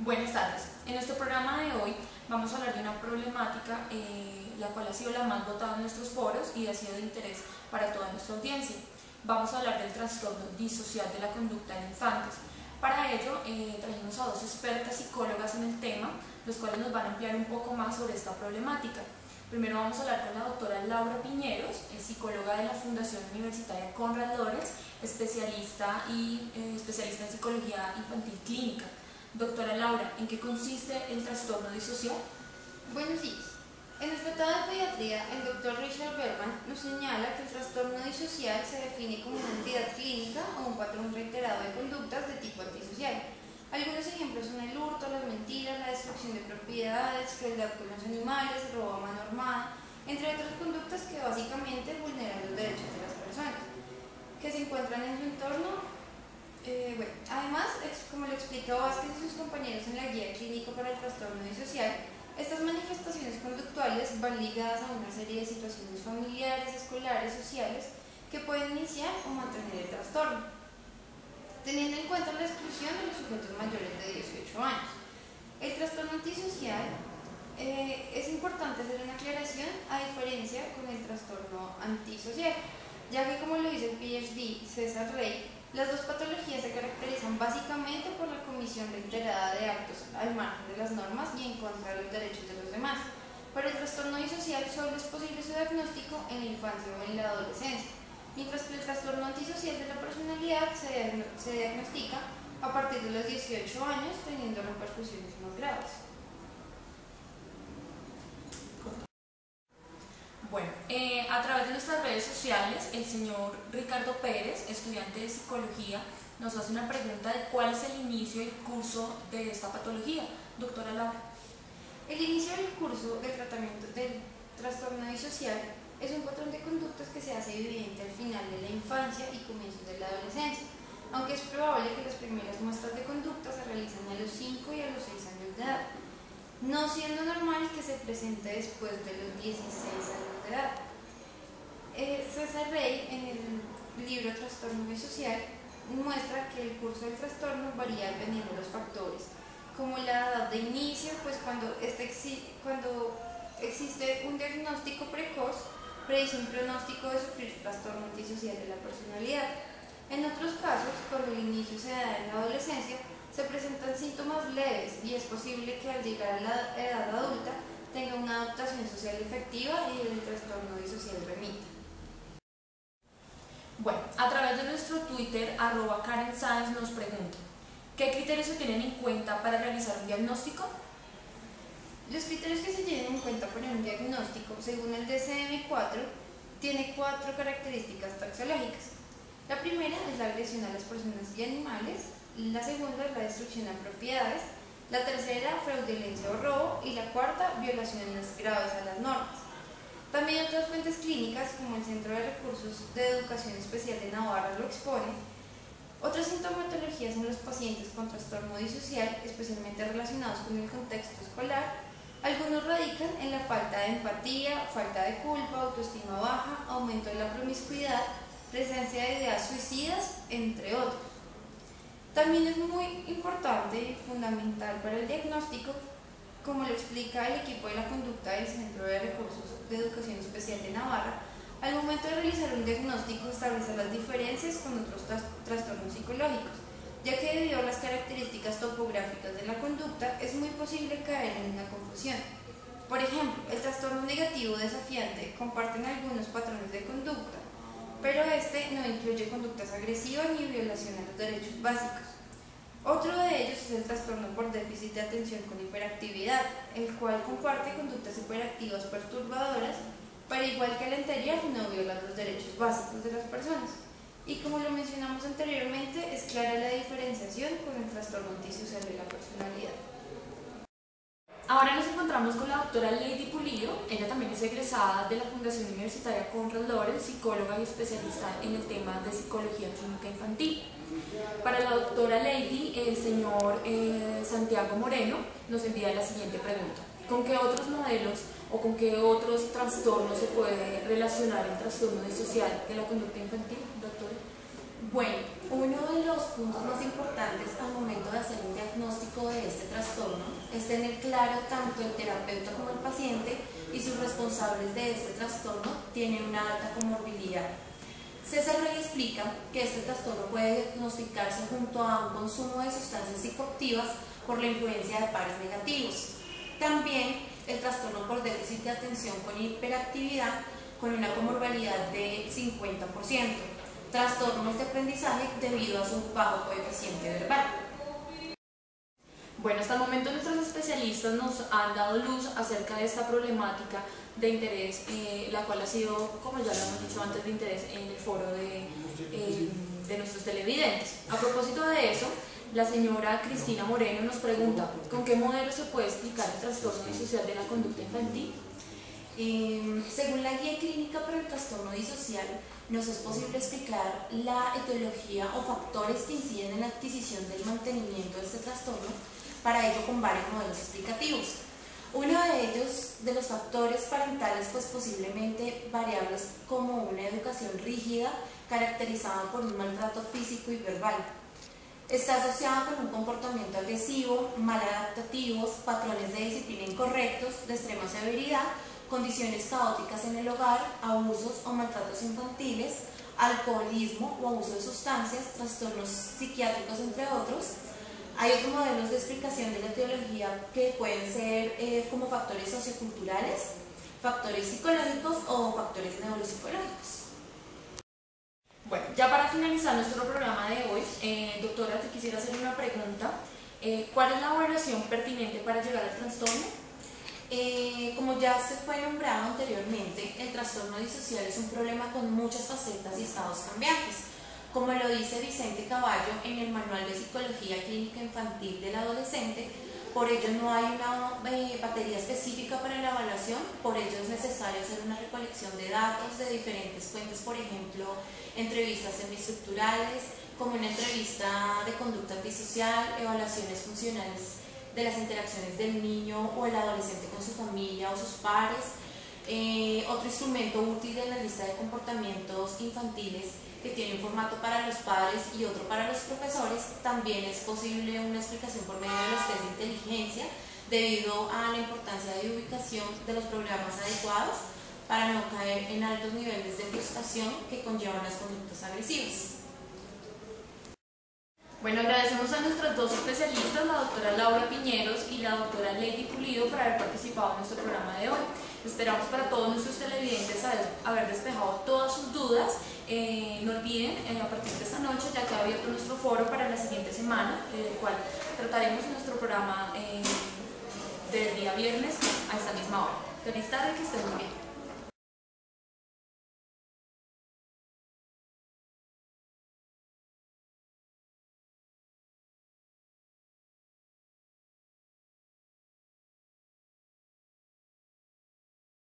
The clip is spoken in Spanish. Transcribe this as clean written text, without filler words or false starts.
Buenas tardes. En nuestro programa de hoy vamos a hablar de una problemática la cual ha sido la más votada en nuestros foros y ha sido de interés para toda nuestra audiencia. Vamos a hablar del trastorno disocial de la conducta en infantes. Para ello trajimos a dos expertas psicólogas en el tema, los cuales nos van a ampliar un poco más sobre esta problemática. Primero vamos a hablar con la doctora Laura Piñeros, psicóloga de la Fundación Universitaria Konrad Lorenz, especialista en psicología infantil clínica. Doctora Laura, ¿en qué consiste el trastorno disocial? Buenos días. En el Tratado de Pediatría, el Dr. Richard Berman nos señala que el trastorno disocial se define como una entidad clínica o un patrón reiterado de conductas de tipo antisocial. Algunos ejemplos son el hurto, las mentiras, la destrucción de propiedades, crueldad con los animales, robo a mano armada, entre otras conductas que básicamente vulneran los derechos de las personas que se encuentran en su entorno. Además, como lo explicó Vázquez y sus compañeros en la guía clínica para el trastorno disocial, estas manifestaciones conductuales van ligadas a una serie de situaciones familiares, escolares, sociales que pueden iniciar o mantener el trastorno, teniendo en cuenta la exclusión de los sujetos mayores de 18 años. El trastorno antisocial es importante hacer una aclaración a diferencia con el trastorno antisocial, ya que, como lo dice el PhD César Rey, las dos patologías se caracterizan básicamente por la comisión reiterada de actos al margen de las normas y en contra de los derechos de los demás. Para el trastorno disocial solo es posible su diagnóstico en la infancia o en la adolescencia, mientras que el trastorno antisocial de la personalidad se diagnostica a partir de los 18 años, teniendo repercusiones más graves. Bueno, a través de nuestras redes sociales, el señor Ricardo Pérez, estudiante de psicología, nos hace una pregunta de cuál es el inicio y curso de esta patología. Doctora Laura. El inicio del curso del tratamiento del trastorno disocial es un patrón de conductas que se hace evidente al final de la infancia y comienzos de la adolescencia, aunque es probable que las primeras muestras de conducta se realicen a los 5 y a los 6 años de edad, no siendo normal que se presente después de los 16 años de edad. César Rey, en el libro Trastorno disocial, muestra que el curso del trastorno varía dependiendo de los factores, como la edad de inicio, pues cuando existe un diagnóstico precoz, predice un pronóstico de sufrir trastorno antisocial de la personalidad. En otros casos, cuando el inicio se da en la adolescencia, se presentan síntomas leves y es posible que al llegar a la edad adulta tenga una adaptación social efectiva y el trastorno disocial remita. Bueno, a través de nuestro Twitter, @KarenSáenz nos pregunta, ¿qué criterios se tienen en cuenta para realizar un diagnóstico? Los criterios que se tienen en cuenta para un diagnóstico, según el DSM-4, tiene 4 características taxológicas. La primera es la agresión a las personas y animales, la segunda es la destrucción de propiedades, la tercera, fraudulencia o robo, y la cuarta, violaciones graves a las normas. También otras fuentes clínicas, como el Centro de Recursos de Educación Especial de Navarra lo expone. Otras sintomatologías en los pacientes con trastorno disocial, especialmente relacionados con el contexto escolar, algunos radican en la falta de empatía, falta de culpa, autoestima baja, aumento de la promiscuidad, presencia de ideas suicidas, entre otros. También es muy importante y fundamental para el diagnóstico, como lo explica el equipo de la conducta del Centro de Recursos de Educación Especial de Navarra, al momento de realizar un diagnóstico establecer las diferencias con otros trastornos psicológicos, ya que debido a las características topográficas de la conducta es muy posible caer en una confusión. Por ejemplo, el trastorno negativo desafiante comparten algunos patrones de conducta, pero este no incluye conductas agresivas ni violación a los derechos básicos. Otro de ellos es el trastorno por déficit de atención con hiperactividad, el cual comparte conductas hiperactivas perturbadoras, pero igual que el anterior no viola los derechos básicos de las personas. Y como lo mencionamos anteriormente, es clara la diferenciación con el trastorno antisocial de la personalidad. Ahora nos encontramos con la doctora Lady Pulido. Ella también es egresada de la Fundación Universitaria Konrad Lorenz, psicóloga y especialista en el tema de psicología clínica infantil. Para la doctora Lady, el señor Santiago Moreno nos envía la siguiente pregunta. ¿Con qué otros modelos o con qué otros trastornos se puede relacionar el trastorno disocial de la conducta infantil, doctora? Bueno, uno de los puntos más importantes al momento de hacer un diagnóstico de este trastorno es tener claro tanto el terapeuta como el paciente y sus responsables de este trastorno tienen una alta comorbilidad. César Rey explica que este trastorno puede diagnosticarse junto a un consumo de sustancias psicoactivas por la influencia de pares negativos. También el trastorno por déficit de atención con hiperactividad con una comorbilidad de 50%. Trastornos de aprendizaje debido a su bajo coeficiente verbal. Bueno, hasta el momento nuestros especialistas nos han dado luz acerca de esta problemática de interés, la cual ha sido, como ya lo hemos dicho antes, de interés en el foro de nuestros televidentes. A propósito de eso, la señora Cristina Moreno nos pregunta, ¿con qué modelo se puede explicar el trastorno disocial de la conducta infantil? Según la guía clínica para el trastorno disocial, nos es posible explicar la etiología o factores que inciden en la adquisición del mantenimiento de este trastorno, para ello con varios modelos explicativos. Uno de ellos, de los factores parentales, pues posiblemente variables como una educación rígida caracterizada por un maltrato físico y verbal. Está asociada con un comportamiento agresivo, maladaptativos, patrones de disciplina incorrectos, de extrema severidad, condiciones caóticas en el hogar, abusos o maltratos infantiles, alcoholismo o abuso de sustancias, trastornos psiquiátricos, entre otros. Hay otros modelos de explicación de la etiología que pueden ser como factores socioculturales, factores psicológicos o factores neuropsicológicos. Bueno, ya para finalizar nuestro programa de hoy, doctora, te quisiera hacer una pregunta. ¿Cuál es la evaluación pertinente para llegar al trastorno? Como ya se fue nombrado anteriormente, el trastorno disocial es un problema con muchas facetas y estados cambiantes. Como lo dice Vicente Caballo en el Manual de Psicología Clínica Infantil del Adolescente, por ello no hay una batería específica para la evaluación, por ello es necesario hacer una recolección de datos de diferentes fuentes, por ejemplo, entrevistas semiestructurales, como una entrevista de conducta antisocial, evaluaciones funcionales de las interacciones del niño o el adolescente con su familia o sus pares. Otro instrumento útil de la lista de comportamientos infantiles que tiene un formato para los padres y otro para los profesores. También es posible una explicación por medio de los test de inteligencia debido a la importancia de ubicación de los programas adecuados para no caer en altos niveles de frustración que conllevan las conductas agresivas. Bueno, agradecemos a nuestras dos especialistas, la doctora Laura Piñeros y la doctora Lady Pulido, por haber participado en nuestro programa de hoy. Esperamos para todos nuestros televidentes haber despejado todas sus dudas. No olviden, a partir de esta noche ya queda abierto nuestro foro para la siguiente semana, el cual trataremos en nuestro programa del día viernes a esta misma hora. Feliz tarde, que estén muy bien.